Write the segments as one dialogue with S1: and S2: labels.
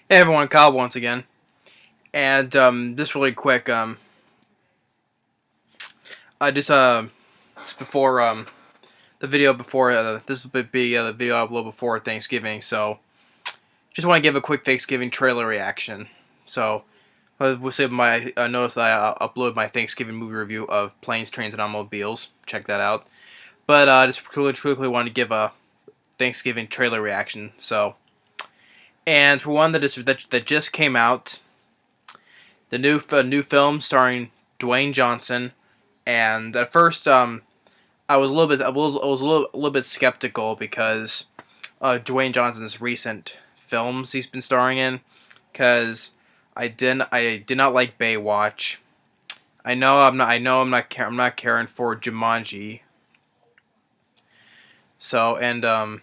S1: Hey everyone, Kyle once again, and just really quick, I just before the video before this would be the video I upload before Thanksgiving, so just want to give a quick Thanksgiving trailer reaction. So we'll say my notice that I upload my Thanksgiving movie review of Planes, Trains, and Automobiles. Check that out. But just quickly want to give a Thanksgiving trailer reaction. So, and for one that just came out. The new film starring Dwayne Johnson, and at first I was a little bit a little bit skeptical because Dwayne Johnson's recent films he's been starring in, because I did not like Baywatch. I'm not caring for Jumanji. So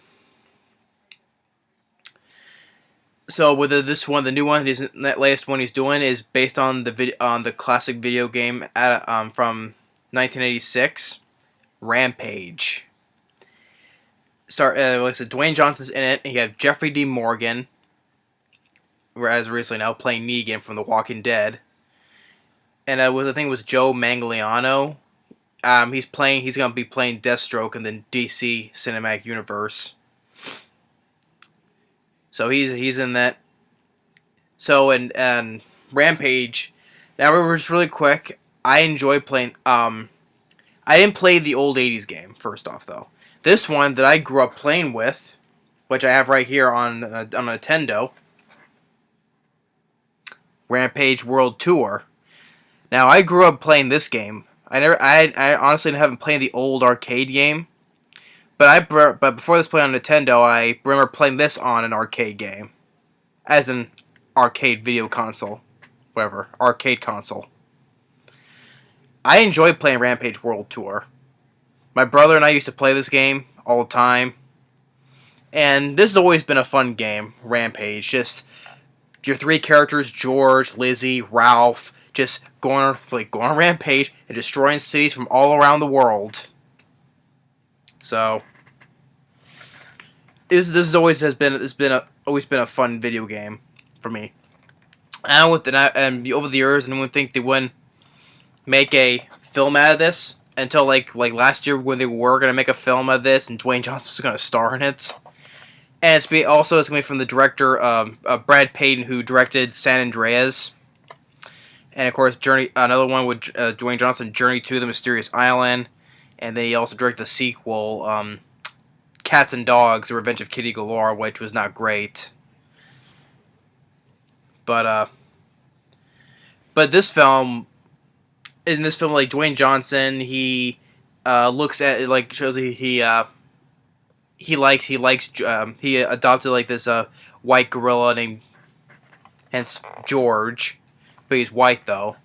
S1: so with this one, the new one, that latest one he's doing is based on the classic video game from 1986, Rampage. Like I said, Dwayne Johnson's in it. You have Jeffrey D. Morgan, as recently now playing Negan from The Walking Dead, and I think it was Joe Manganiello. He's gonna be playing Deathstroke in the DC Cinematic Universe. So he's in that. So and Rampage. Now we're just really quick. I enjoy playing. I didn't play the old '80s game. First off, though, this one that I grew up playing with, which I have right here on a Nintendo, Rampage World Tour. Now I grew up playing this game. I honestly haven't played the old arcade game. But before this play on Nintendo, I remember playing this on an arcade game, as an arcade video console, whatever, arcade console. I enjoy playing Rampage World Tour. My brother and I used to play this game all the time, and this has always been a fun game, Rampage. Just your three characters, George, Lizzie, Ralph, just going on Rampage and destroying cities from all around the world. So this always always been a fun video game for me. And over the years, and I would think they wouldn't make a film out of this until like last year when they were gonna make a film of this, and Dwayne Johnson was gonna star in it. And it's gonna be from the director Brad Payton, who directed San Andreas, and of course another one with Dwayne Johnson, Journey to the Mysterious Island. And then he also directed the sequel, Cats and Dogs: The Revenge of Kitty Galore, which was not great. But this film, like Dwayne Johnson, he looks at it, like shows he adopted like this white gorilla named, hence George, but he's white though.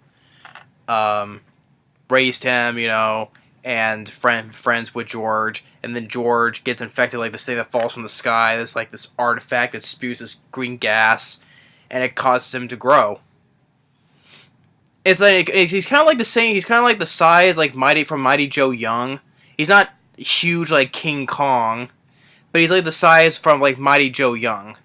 S1: Raised him, and friends with George, and then George gets infected like this thing that falls from the sky. This artifact that spews this green gas, and it causes him to grow. It's like he's kind of like the same. He's kind of like the size like Mighty Joe Young. He's not huge like King Kong, but he's like the size from like Mighty Joe Young.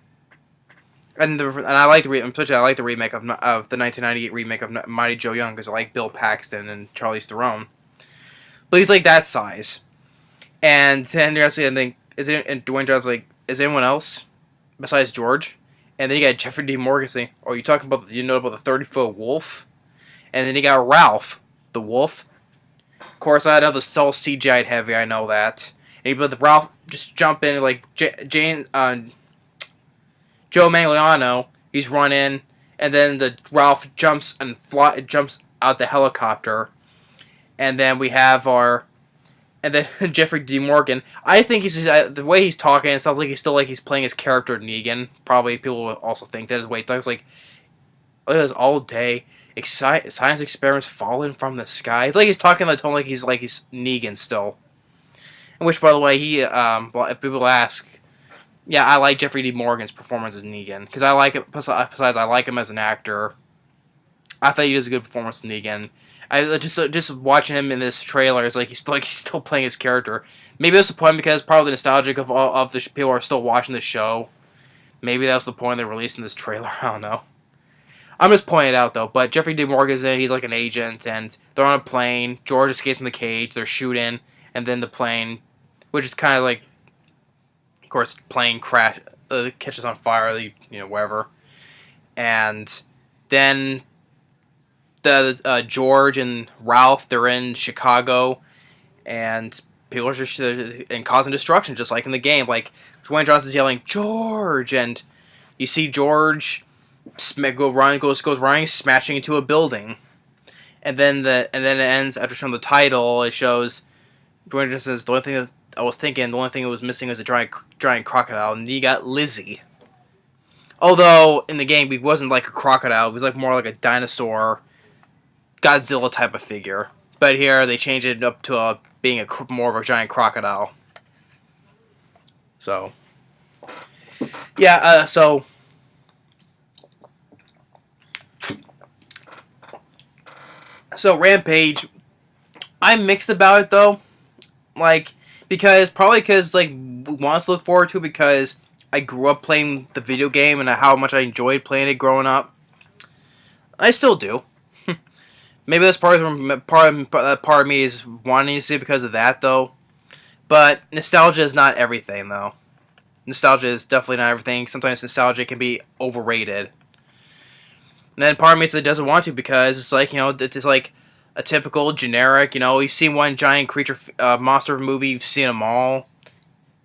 S1: And I like the remake of the 1998 remake of Mighty Joe Young, because I like Bill Paxton and Charlize Theron. But he's like that size. And then I think, and Dwayne Johnson's like, is anyone else besides George? And then you got Jeffrey D. Morgan saying, oh, you talking about, about the 30-foot wolf? And then you got Ralph, the wolf. Of course, I know the cell CGI'd heavy, I know that. And but the Ralph just jump in, like, Joe Manganiello, he's running, and then the Ralph jumps out the helicopter. And then we have and then Jeffrey D. Morgan. I think he's just, the way he's talking, it sounds like he's playing his character Negan. Probably people will also think that his way he talks like, look at this all day, science experiments falling from the sky. It's like he's talking in the tone like he's Negan still. In which, by the way, if people ask, yeah, I like Jeffrey D. Morgan's performance as Negan, because I like it. Besides, I like him as an actor. I thought he does a good performance as Negan. I just watching him in this trailer, it's like he's still playing his character. Maybe that's the point, because probably nostalgic of all of the people are still watching the show. Maybe that was the point of releasing this trailer. I don't know. I'm just pointing it out though. But Jeffrey D. Morgan's in. He's like an agent, and they're on a plane. George escapes from the cage. They're shooting, and then the plane, which is kind of like, of course, plane crash, catches on fire. Whatever, and then the George and Ralph, they're in Chicago, and people are just and causing destruction, just like in the game. Like Dwayne Johnson's yelling George, and you see George goes running, smashing into a building, and then it ends after showing the title. It shows Dwayne Johnson says the only thing that I was thinking, the only thing that was missing was a giant crocodile, and you got Lizzie. Although in the game he wasn't like a crocodile, he was like more like a dinosaur, Godzilla type of figure. But here they changed it up to being more of a giant crocodile. So, yeah. So Rampage, I'm mixed about it though. Like because like want to look forward to it because I grew up playing the video game and how much I enjoyed playing it growing up. I still do. Maybe that's part of me is wanting to see it because of that, though. But nostalgia is not everything, though. Nostalgia is definitely not everything. Sometimes nostalgia can be overrated. And then part of me says it doesn't want to because it's like, it's like a typical generic, you've seen one giant creature, monster movie, you've seen them all.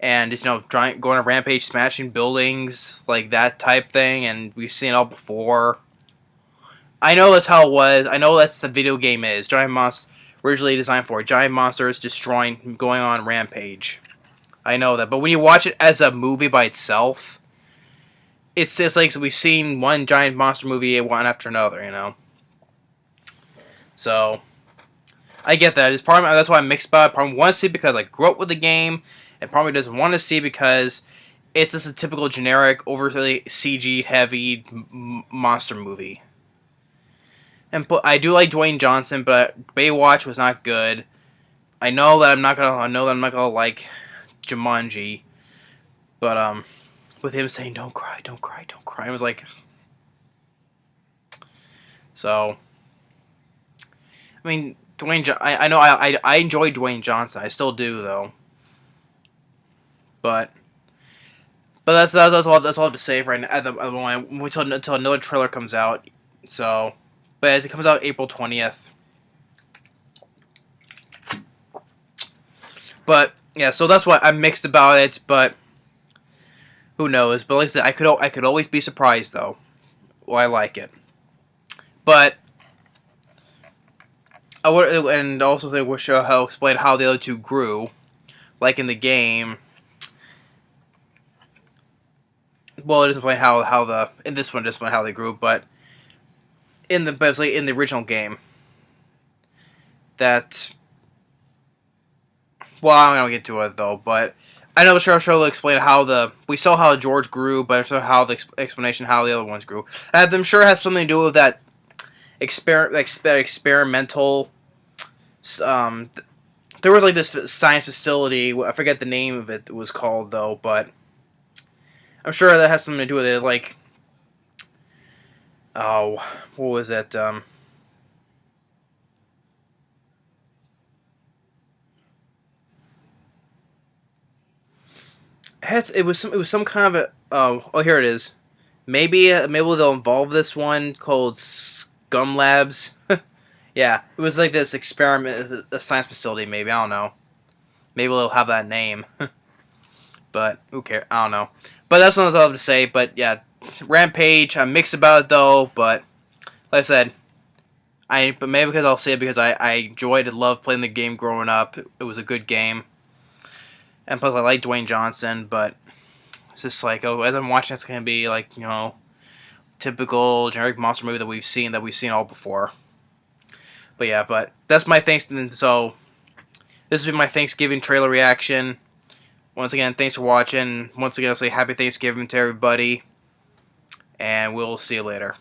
S1: And it's, going on a rampage, smashing buildings, like that type thing, and we've seen it all before. I know that's how it was. I know that's the video game is. Giant monsters originally designed for it. Giant monsters destroying, going on rampage. I know that, but when you watch it as a movie by itself, it's like we've seen one giant monster movie one after another, So I get that. It's part of me, that's why I'm mixed about it. Part of me wants to see because I grew up with the game, and part of me doesn't want to see because it's just a typical generic, overly CG heavy monster movie. But I do like Dwayne Johnson, but Baywatch was not good. I know that I'm not gonna like Jumanji, but with him saying "Don't cry, don't cry, don't cry," I was like, so. I mean, I know I enjoy Dwayne Johnson. I still do though. But that's all I have to say right now. At the moment, until another trailer comes out. So. But as it comes out April 20th. But yeah, so that's why I'm mixed about it. But who knows? But like I said, I could always be surprised though. Well, I like it. But I would, and also they would show how explain how the other two grew, like in the game. Well, it doesn't explain how the in this one it doesn't explain how they grew, but. In the original game, that I'm gonna get to it though, but I know the show will explain how we saw how George grew, but also how the explanation how the other ones grew. And I'm sure it has something to do with that experimental. There was like this science facility. I forget the name of it was called though, but I'm sure that has something to do with it, like. Oh, what was it? It was some kind of a. Oh, here it is. Maybe they'll involve this one called Scum Labs. Yeah, it was like this experiment, a science facility. Maybe I don't know. Maybe they'll have that name. But who cares? I don't know. But that's what I have to say. But yeah. Rampage, I'm mixed about it though, but like I said, but maybe because I'll say it because I enjoyed and loved playing the game growing up. It was a good game, and plus I like Dwayne Johnson. But it's just like, as I'm watching, it's gonna be like typical generic monster movie that we've seen all before. But yeah, but that's my thanks. So this has been my Thanksgiving trailer reaction. Once again, thanks for watching. Once again, I'll say happy Thanksgiving to everybody. And we'll see you later.